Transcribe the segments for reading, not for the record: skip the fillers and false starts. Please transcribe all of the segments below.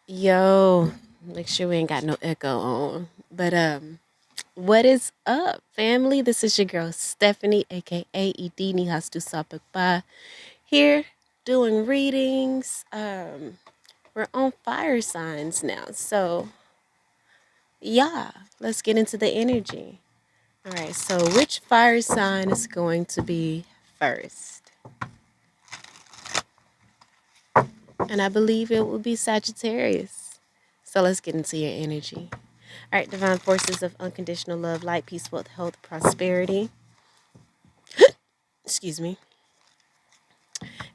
Yo, make sure we ain't got no echo on. But what is up, family? This is your girl Stephanie, aka Idini Hastu Sapakpa, here doing readings. We're on fire signs now. So yeah, let's get into the energy. Alright, so which fire sign is going to be first? And I believe it will be Sagittarius. So let's get into your energy. All right, divine forces of unconditional love, light, peace, wealth, health, prosperity. Excuse me.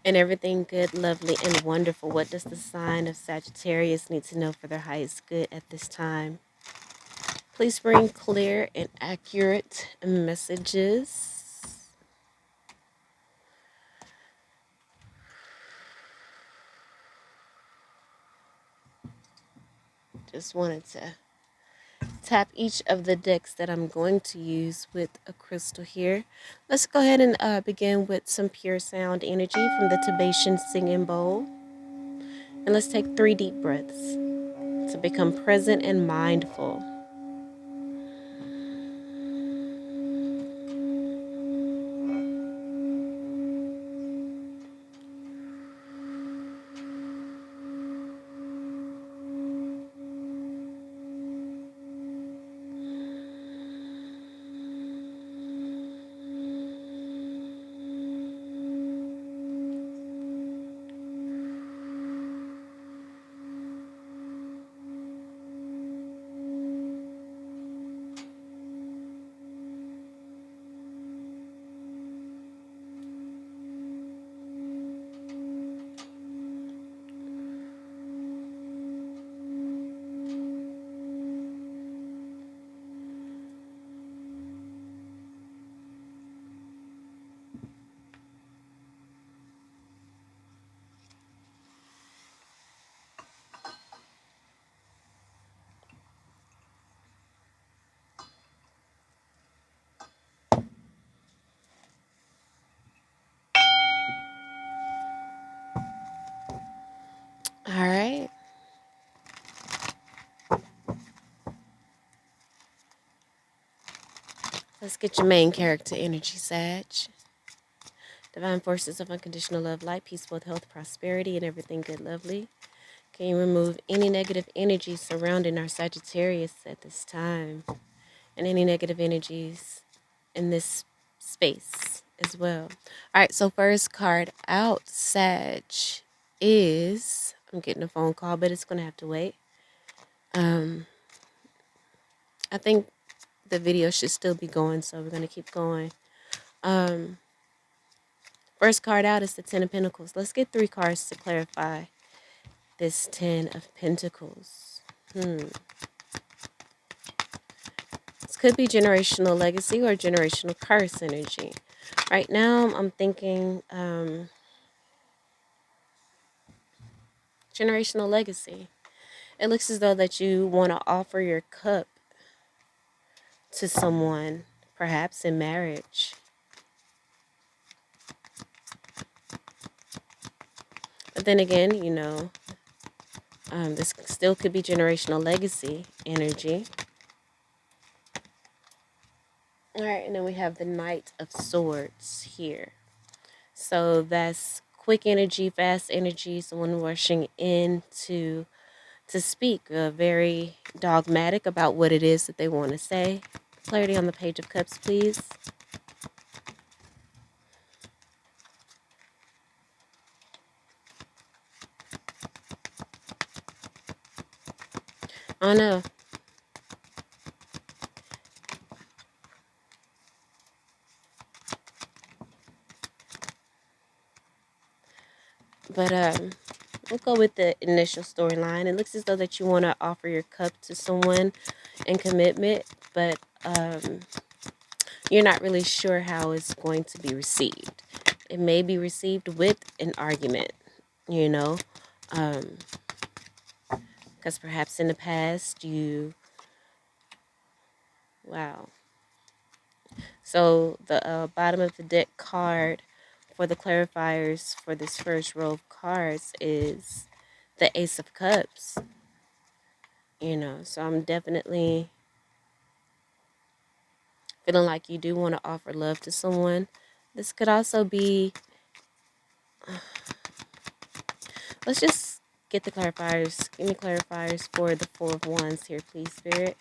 And everything good, lovely, and wonderful. What does the sign of Sagittarius need to know for their highest good at this time? Please bring clear and accurate messages. Just wanted to tap each of the decks that I'm going to use with a crystal here. Let's go ahead and begin with some pure sound energy from the Tibetan singing bowl. And let's take 3 deep breaths to become present and mindful. All right. Let's get your main character energy, Sag. Divine forces of unconditional love, light, peace, wealth, health, prosperity, and everything good, lovely. Can you remove any negative energy surrounding our Sagittarius at this time? And any negative energies in this space as well. All right, so first card out, Sag, is I'm getting a phone call, but it's gonna have to wait. I think the video should still be going, so we're gonna keep going. First card out is the Ten of Pentacles. Let's get 3 cards to clarify this Ten of Pentacles. This could be generational legacy or generational curse energy. Right now, I'm thinking generational legacy. It looks as though that you want to offer your cup to someone, perhaps in marriage. But then again, this still could be generational legacy energy. All right, and then we have the Knight of Swords here. So that's quick energy, fast energy, someone rushing in to speak, very dogmatic about what it is that they want to say. Clarity on the Page of Cups, please. Oh no. But we'll go with the initial storyline. It looks as though that you want to offer your cup to someone in commitment, but you're not really sure how it's going to be received. It may be received with an argument, you know, because perhaps in the past wow. So the bottom of the deck card for the clarifiers for this first row of cards is the Ace of Cups. So I'm definitely feeling like you do want to offer love to someone. This could also be, let's just get the clarifiers. Give me clarifiers for the Four of Wands here, please, Spirit.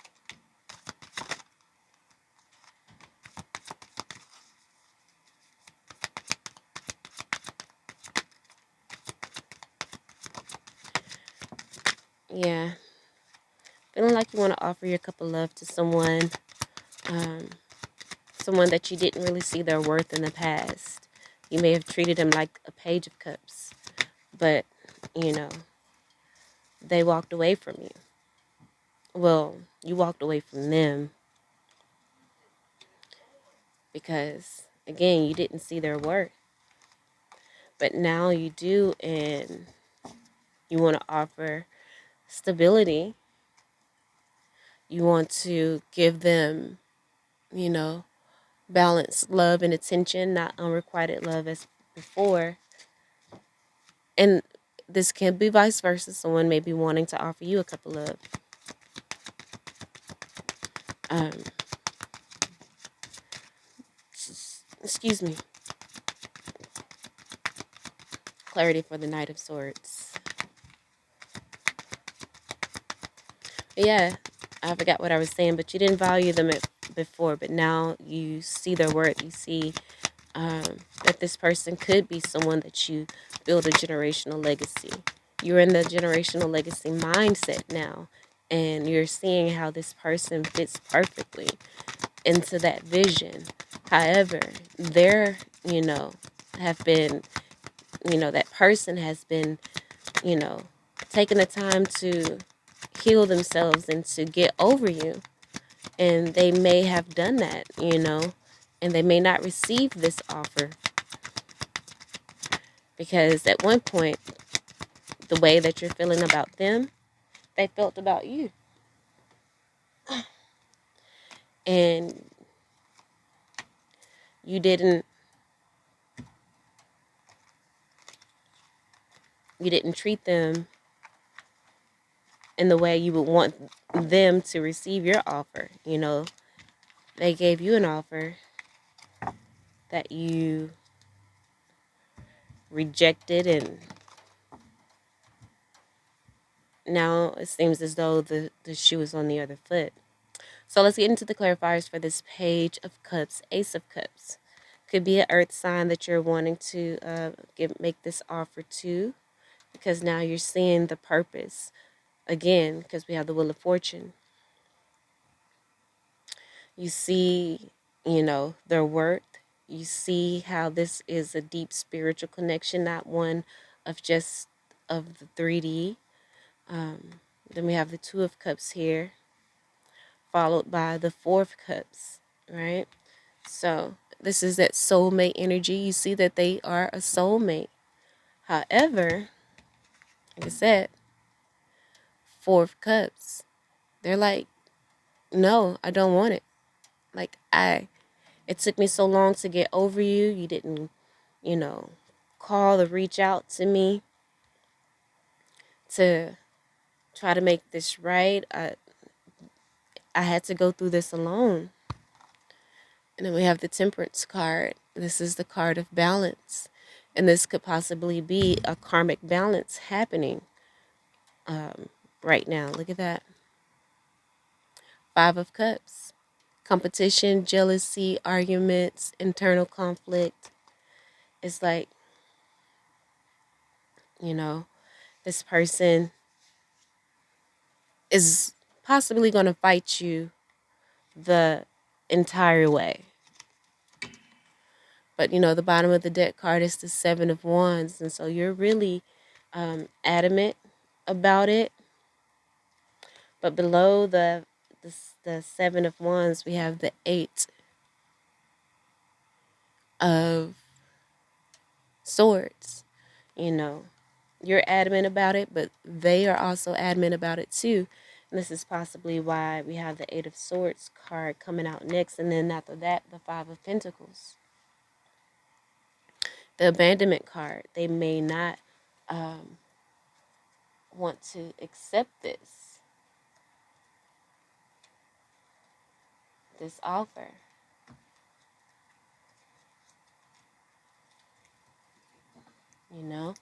Yeah. Feeling like you want to offer your cup of love to someone, um, someone that you didn't really see their worth in the past. You may have treated them like a page of cups, but, you know, they walked away from you. Well, you walked away from them because, again, you didn't see their worth. But now you do, and you want to offer stability. You want to give them, you know, balanced love and attention, not unrequited love as before. And this can be vice versa. Someone may be wanting to offer you a cup of love. Um, excuse me. Clarity for the Knight of Swords. Yeah, I forgot what I was saying, but you didn't value them before, but now you see their worth. You see that this person could be someone that you build a generational legacy. You're in the generational legacy mindset now, and you're seeing how this person fits perfectly into that vision. However, there, have been, that person has been, you know, taking the time to heal themselves and to get over you. And they may have done that, and they may not receive this offer because at one point, the way that you're feeling about them, they felt about you. And you didn't treat them in the way you would want them to receive your offer. They gave you an offer that you rejected, and now it seems as though the shoe is on the other foot. So let's get into the clarifiers for this Page of Cups, Ace of Cups. Could be an earth sign that you're wanting to make this offer to, because now you're seeing the purpose. Again, because we have the Wheel of Fortune. You see, their worth. You see how this is a deep spiritual connection, not one of just of the 3D. Then we have the Two of Cups here, followed by the Four of Cups, right? So this is that soulmate energy. You see that they are a soulmate. However, like I said, Four of Cups, they're like, no, I don't want it. Like, it took me so long to get over you. You didn't, you know, call or reach out to me to try to make this right. I had to go through this alone. And then we have the Temperance card. This is the card of balance. And this could possibly be a karmic balance happening right now. Look at that. Five of Cups. Competition, jealousy, arguments, internal conflict. It's like, you know, this person is possibly going to fight you the entire way. But, the bottom of the deck card is the Seven of Wands. And so you're really adamant about it. But below the Seven of Wands, we have the Eight of Swords. You're adamant about it, but they are also adamant about it too. And this is possibly why we have the Eight of Swords card coming out next. And then after that, the Five of Pentacles. The abandonment card. They may not want to accept this. this offer. You know,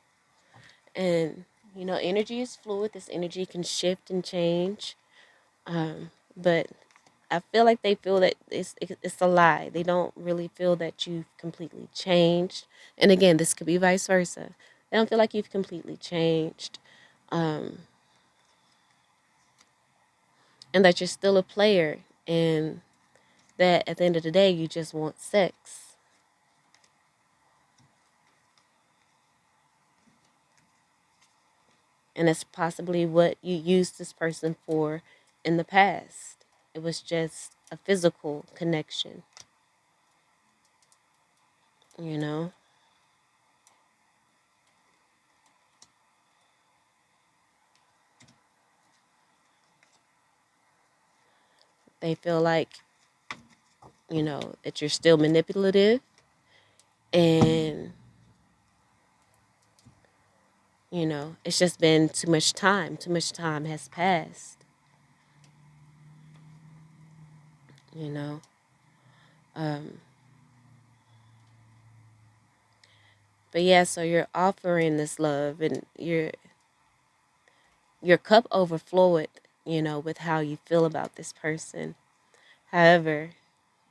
and energy is fluid. This energy can shift and change. But I feel like they feel that it's a lie. They don't really feel that you've completely changed. And again, this could be vice versa. They don't feel like you've completely changed, um, and that you're still a player, and that at the end of the day, you just want sex. And that's possibly what you used this person for in the past. It was just a physical connection, you know? They feel like, that you're still manipulative and, it's just been too much time. Too much time has passed, you know? Um, but yeah, so you're offering this love and your cup overflowed, with how you feel about this person. However,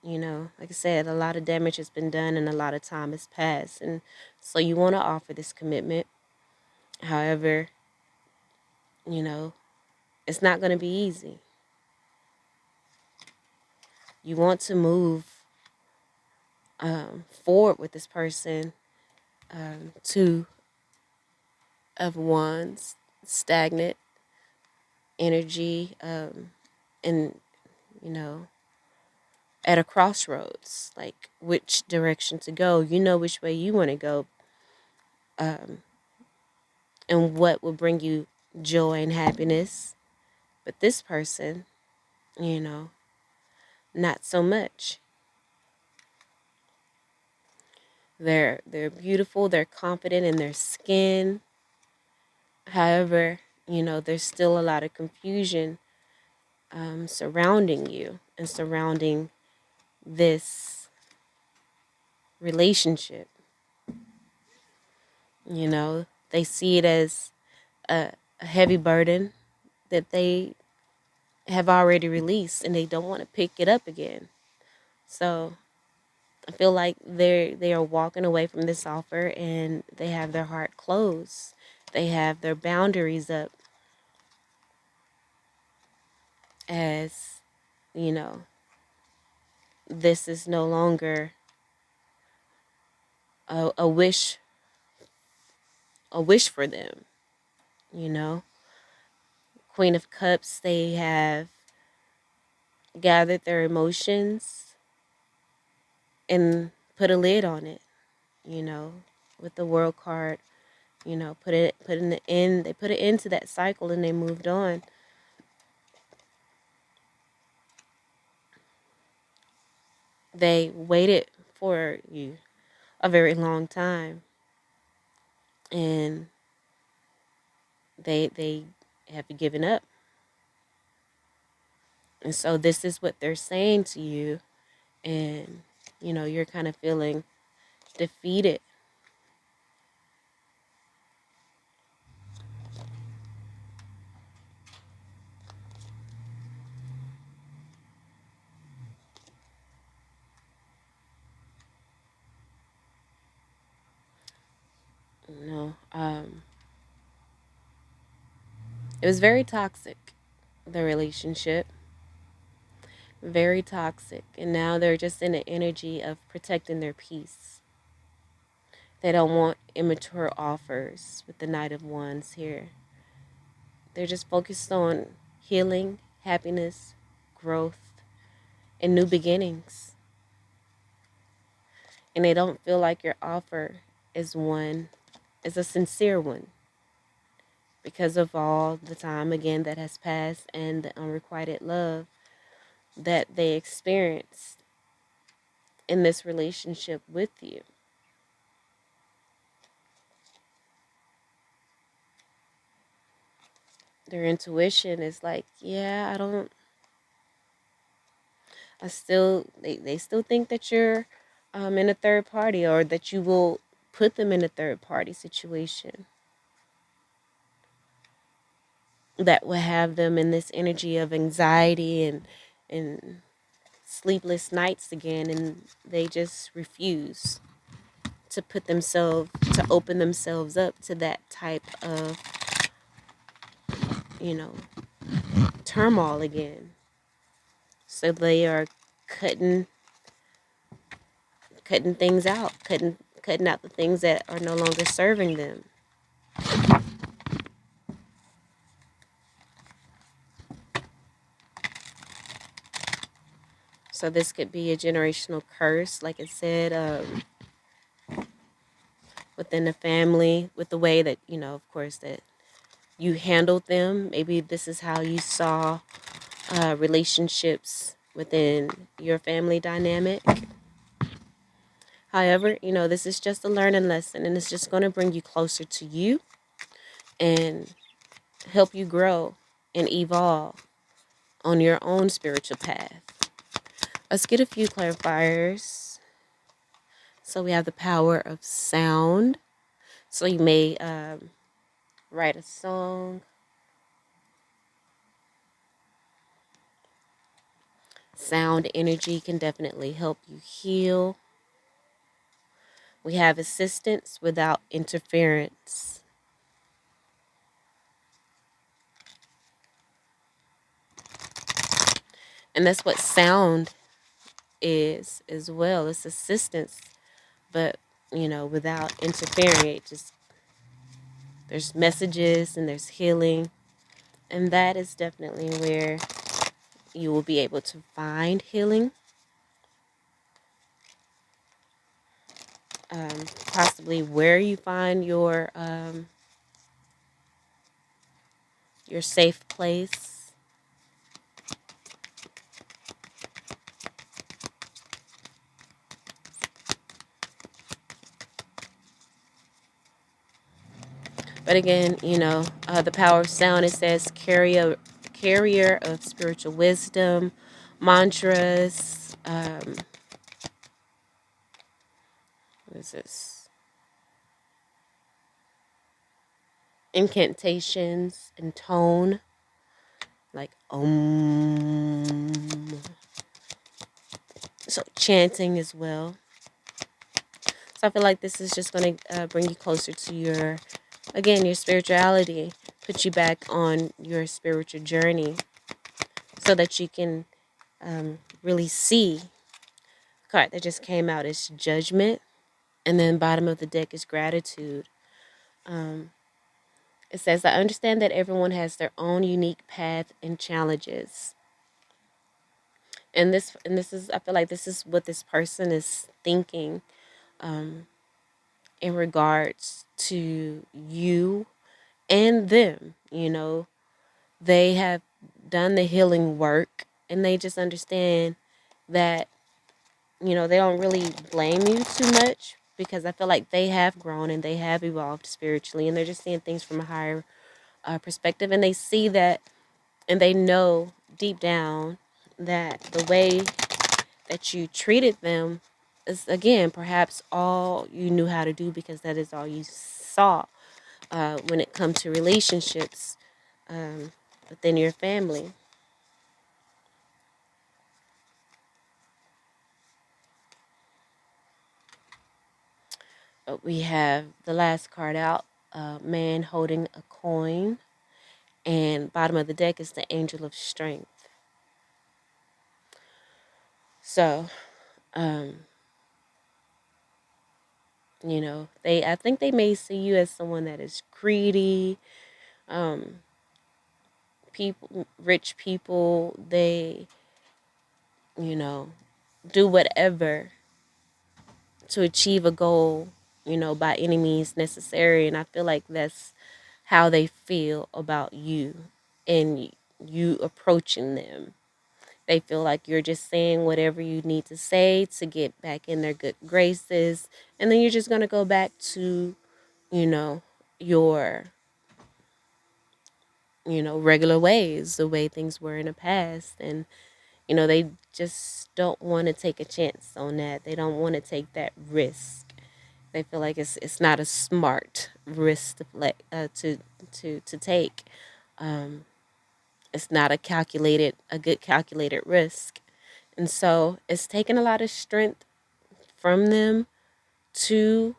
like I said, a lot of damage has been done and a lot of time has passed. And so you want to offer this commitment. However, you know, it's not going to be easy. You want to move forward with this person, two of wands, stagnant energy, and, you know, at a crossroads, like which direction to go. You know which way you want to go, um, and what will bring you joy and happiness. But this person, you know, not so much. They're beautiful, they're confident in their skin. However, there's still a lot of confusion surrounding you and surrounding this relationship. They see it as a heavy burden that they have already released and they don't want to pick it up again. So I feel like they are walking away from this offer and they have their heart closed. They have their boundaries up as, you know, this is no longer a wish for them, you know. Queen of Cups, they have gathered their emotions and put a lid on it, you know, with the World card, put an end. They put an end to that cycle and they moved on. They waited for you a very long time, and they have given up. And so this is what they're saying to you, and you're kind of feeling defeated. You know, it was very toxic, the relationship, very toxic, and now they're just in the energy of protecting their peace. They don't want immature offers with the Knight of Wands here. They're just focused on healing, happiness, growth, and new beginnings. And they don't feel like your offer is a sincere one because of all the time again that has passed and the unrequited love that they experienced in this relationship with you. Their intuition is like, yeah, they still think that you're in a third party, or that you will put them in a third party situation that will have them in this energy of anxiety and sleepless nights again, and they just refuse to open themselves up to that type of, you know, turmoil again. So they are cutting things out, cutting out the things that are no longer serving them. So this could be a generational curse, like I said, within the family, with the way that, of course, that you handled them. Maybe this is how you saw relationships within your family dynamic. However, this is just a learning lesson, and it's just going to bring you closer to you and help you grow and evolve on your own spiritual path. Let's get a few clarifiers. So we have the power of sound. So you may write a song. Sound energy can definitely help you heal. We have assistance without interference. And that's what sound is as well. It's assistance, but without interfering. It just, there's messages and there's healing. And that is definitely where you will be able to find healing. Possibly where you find your safe place. But again, the power of sound, it says carrier of spiritual wisdom, mantras, what is this? Incantations and tone, like om. So chanting as well. So I feel like this is just going to bring you closer to your spirituality, put you back on your spiritual journey, so that you can really see. The card that just came out is judgment, and then bottom of the deck is gratitude. It says, I understand that everyone has their own unique path and challenges. And this is, I feel like this is what this person is thinking in regards to you and them. They have done the healing work, and they just understand that, they don't really blame you too much, because I feel like they have grown and they have evolved spiritually, and they're just seeing things from a higher perspective, and they see that, and they know deep down that the way that you treated them is, again, perhaps all you knew how to do, because that is all you saw when it comes to relationships within your family. We have the last card out, man holding a coin, and bottom of the deck is the angel of strength. So, I think they may see you as someone that is greedy. Rich people, they, you know, do whatever to achieve a goal, by any means necessary. And I feel like that's how they feel about you and you approaching them. They feel like you're just saying whatever you need to say to get back in their good graces. And then you're just going to go back to, your, regular ways, the way things were in the past. And, They just don't want to take a chance on that. They don't want to take that risk. They feel like it's not a smart risk to take. Um, it's not a good calculated risk, and so it's taken a lot of strength from them to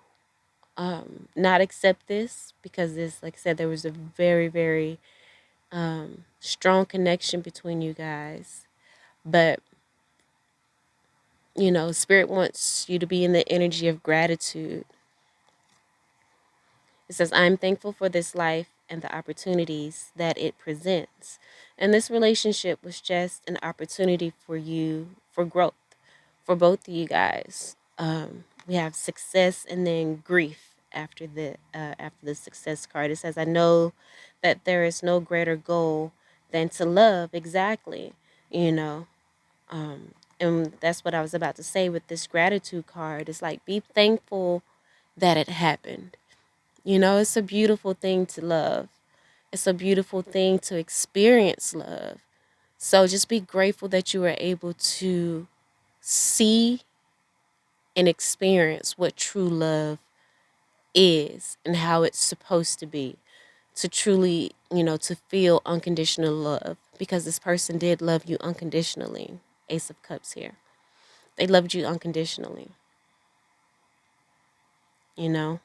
not accept this, because this, like I said, there was a very, very strong connection between you guys. But Spirit wants you to be in the energy of gratitude. It says, I'm thankful for this life and the opportunities that it presents. And this relationship was just an opportunity for you for growth, for both of you guys. We have success and then grief after the success card. It says, I know that there is no greater goal than to love. Exactly. You know, and that's what I was about to say with this gratitude card. It's like, be thankful that it happened. It's a beautiful thing to love. It's a beautiful thing to experience love. So just be grateful that you were able to see and experience what true love is and how it's supposed to be. To truly, to feel unconditional love, because this person did love you unconditionally. Ace of Cups here. They loved you unconditionally, you know?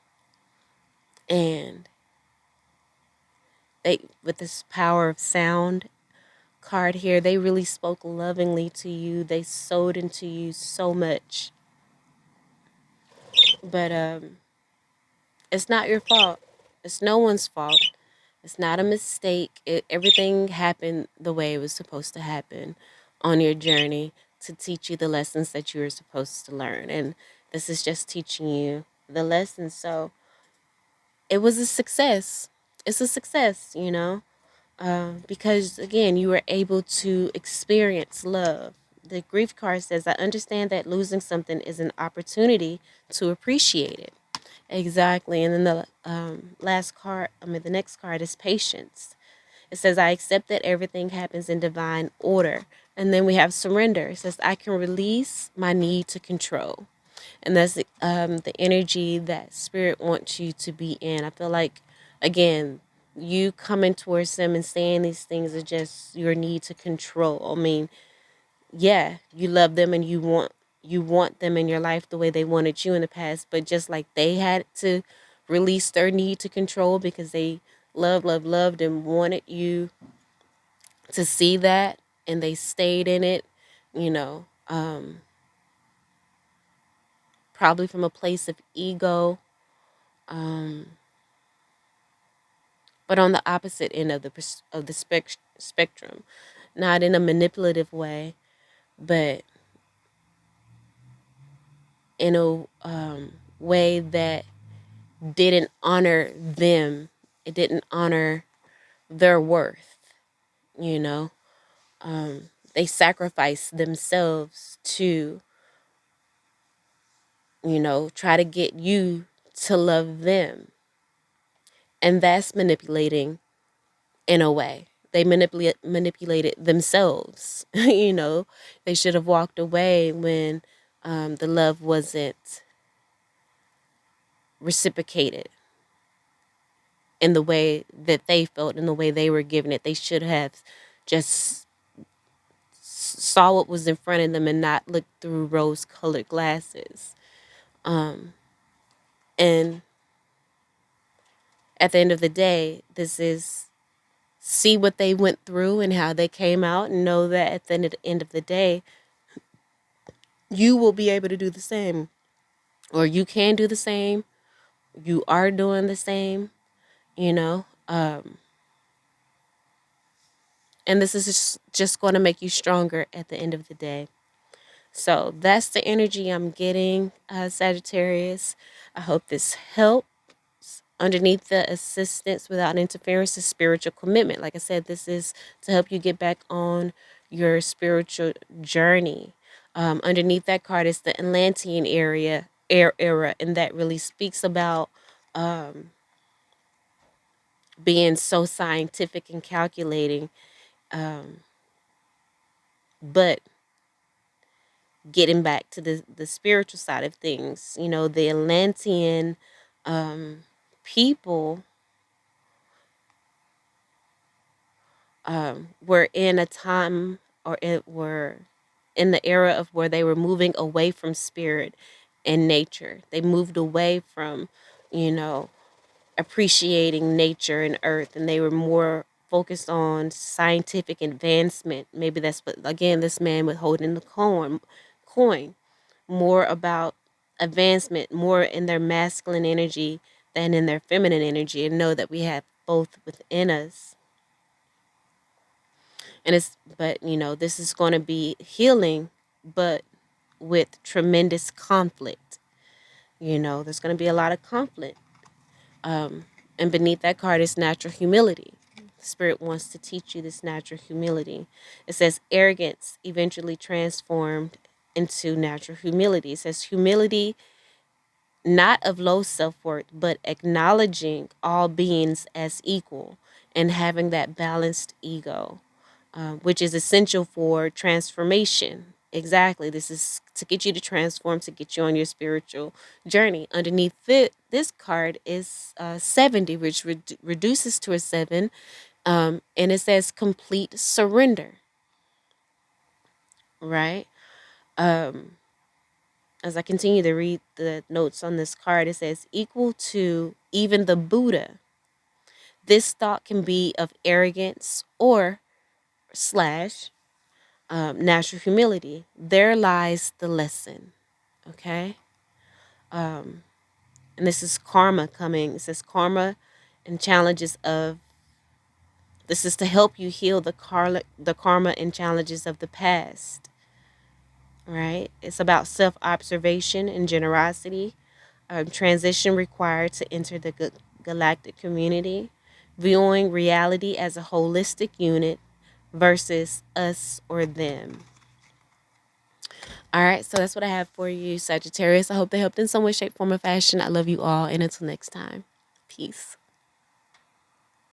And they, with this power of sound card here, they really spoke lovingly to you. They sowed into you so much. But it's not your fault. It's no one's fault. It's not a mistake. Everything happened the way it was supposed to happen on your journey to teach you the lessons that you were supposed to learn. And this is just teaching you the lessons. So it was a success. It's a success, because again, you were able to experience love. The grief card says, I understand that losing something is an opportunity to appreciate it. Exactly. And then the next card is patience. It says, I accept that everything happens in divine order. And then we have surrender. It says, I can release my need to control. And that's the energy that Spirit wants you to be in. I feel like, again, you coming towards them and saying these things are just your need to control. I mean, yeah, you love them and you want them in your life the way they wanted you in the past, but just like they had to release their need to control because they loved and wanted you to see that, and they stayed in it, you know, probably from a place of ego, um, but on the opposite end of the spectrum, not in a manipulative way, but in a way that didn't honor them. It didn't honor their worth, you know. They sacrificed themselves to, try to get you to love them. And that's manipulating in a way. They manipulated themselves. They should have walked away when the love wasn't reciprocated in the way that they felt, in the way they were giving it. They should have just saw what was in front of them and not looked through rose-colored glasses. And at the end of the day, this is see what they went through and how they came out, and know that at the end of the day, you will be able to do the same, or you can do the same. You are doing the same, you know. And this is just going to make you stronger at the end of the day. So that's the energy I'm getting, Sagittarius. I hope this helps. Underneath the assistance without interference is spiritual commitment. Like I said, this is to help you get back on your spiritual journey. Underneath that card is the Atlantean era, and that really speaks about being so scientific and calculating, but getting back to the spiritual side of things. You know, the Atlantean people were in a time, or it were in the era of where they were moving away from spirit and nature. They moved away from, you know, appreciating nature and earth, and they were more focused on scientific advancement. Maybe that's what, again, this man was holding the coin more about advancement, more in their masculine energy than in their feminine energy, and know that we have both within us. And it's, but you know, this is going to be healing, but with tremendous conflict. You know, there's going to be a lot of conflict. And beneath that card is natural humility. Spirit wants to teach you this natural humility. It says arrogance eventually transformed into natural humility. It says humility, not of low self worth, but acknowledging all beings as equal and having that balanced ego, which is essential for transformation. Exactly. This is to get you to transform, to get you on your spiritual journey. Underneath this card is 70, which reduces to a 7. And it says complete surrender, right? Um, as I continue to read the notes on this card, it says equal to even the Buddha. This thought can be of arrogance or slash natural humility. There lies the lesson. Okay. And this is karma coming. It says karma and challenges of, this is to help you heal the karma and challenges of the past. Right? It's about self-observation and generosity. Transition required to enter the galactic community. Viewing reality as a holistic unit versus us or them. All right, so that's what I have for you, Sagittarius. I hope they helped in some way, shape, form, or fashion. I love you all, and until next time, peace.